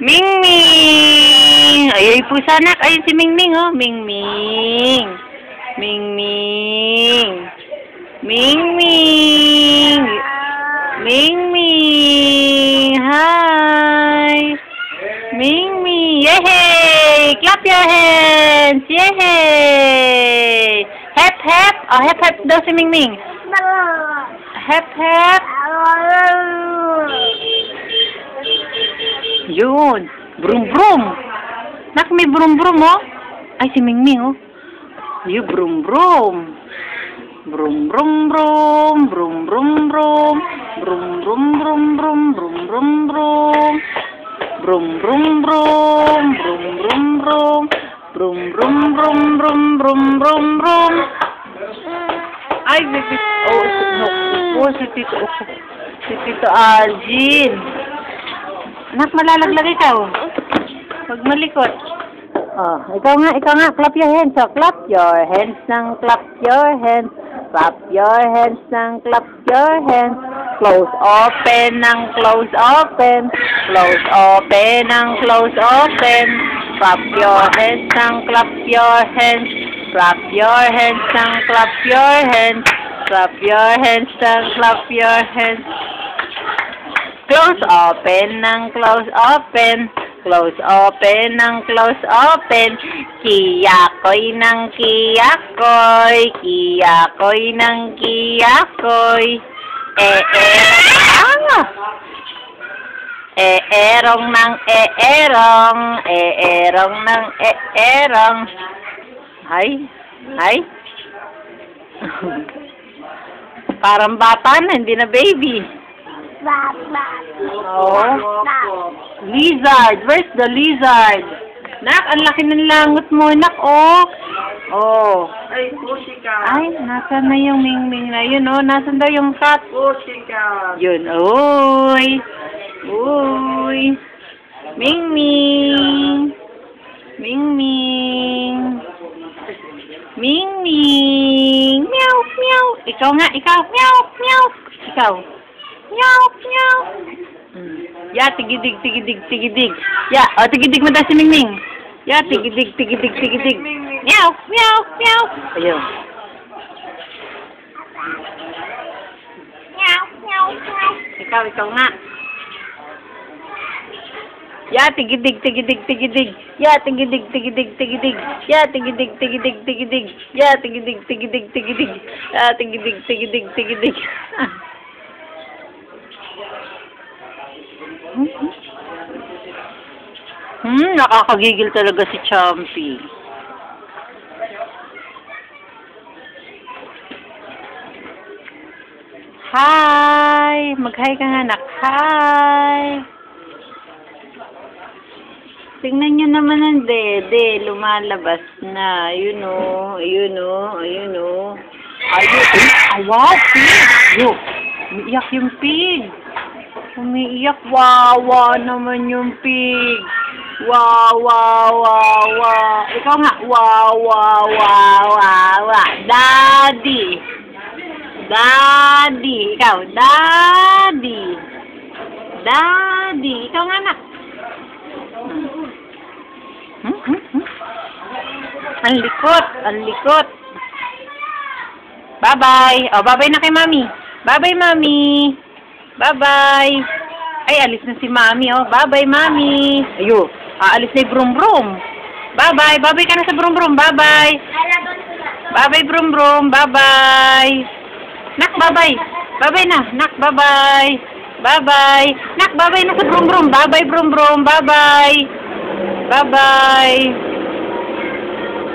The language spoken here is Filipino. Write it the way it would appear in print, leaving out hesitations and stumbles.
Mingming! Ay, pusa anak. Ayun si Mingming, oh. Mingming. Mingming. Mingming. Mingming. Hi. Mingming. Yay! Clap your hands. Yay! Hep, hep. Oh, hep, hep daw si Mingming. Hep, hep. Yun. Brum, brum. Nak, may brum, brum, oh. Ay, si Mingming, oh. Yun, brum, brum. Brum, brum, brum. Brum, brum, brum. Brum, brum, brum, brum. Brum, brum, brum. Brum, brum, brum. Brum, brum, brum. Brum, brum, brum, brum, brum, brum, brum. Ay, baby. Oh, no. Oh, si Tito Arjin. Anak, malalaglag ikaw. Huwag malikot. Oh, ikaw nga. Clap your hands. Oh, clap your hands ng clap your hands. Clap your hands ng clap your hands. Close open ng close open. Close open ng close open. Clap your hands ng clap your hands. Clap your hands ng clap your hands. Clap your hands ng clap your hands. Close open ng close open. Close open ng close open. Kiyakoy ng kiyakoy. Kiyakoy ng kiyakoy. Eerong ng eerong. Eerong ng eerong. Hay. Hay. Parang bata na, hindi na baby. Oh. Lizard. Where's the lizard? Nak, ang laki ng langot mo, nak, oh. Oh. Ay, pussycat. Ay, nasan na yung Mingming na yun, oh. Nasan daw yung cat? Pussycat. Yun, oy. Uy. Mingming. Mingming. Mingming. Meow, meow. Ikaw nga, ikaw. Meow, meow. Ikaw. Meow, meow. Ya, tigidig, tigidig, tigidig. Ya, oh, tigidig mo daw si Mingming. Ya, tigidig, tigidig, tigidig. Meow, meow, meow. Ayun. Meow, meow, meow. Ikaw nga. Ya, tigidig, tigidig, tigidig. Ya, tigidig, tigidig, tigidig. Ya, tigidig, tigidig, tigidig. Ya, tigidig, tigidig, tigidig. Ya, tigidig, tigidig, tigidig. Nakakagigil talaga si Champy. Hi! Mag-hi ka nga, anak. Hi! Tingnan nyo naman ang dede. Lumalabas na. Ayun o. Ayun o. Ayun o. Ayun. Ay, wow! Pig! Yo! Umiiyak yung pig. Umiiyak. Wawa naman yung pig. Wawa. Ikaw nga. Wawa. Daddy. Daddy. Ikaw. Daddy. Daddy. Ikaw nga, anak. Ang likot. Ang likot. Bye-bye. Oh, bye-bye na kay Mami. Bye-bye, Mami. Bye-bye. Ay, alis na si Mami, oh. Bye-bye, Mami. Ayun. Aalis na yung brum-brum. Bye-bye. Bye-bye ka na sa brum-brum. Bye-bye. Bye-bye, brum-brum. Bye-bye. Nak, bye-bye. Bye-bye na. Nak, bye-bye. Bye-bye. Nak, bye-bye na sa brum-brum. Bye-bye, brum-brum. Bye-bye. Bye-bye.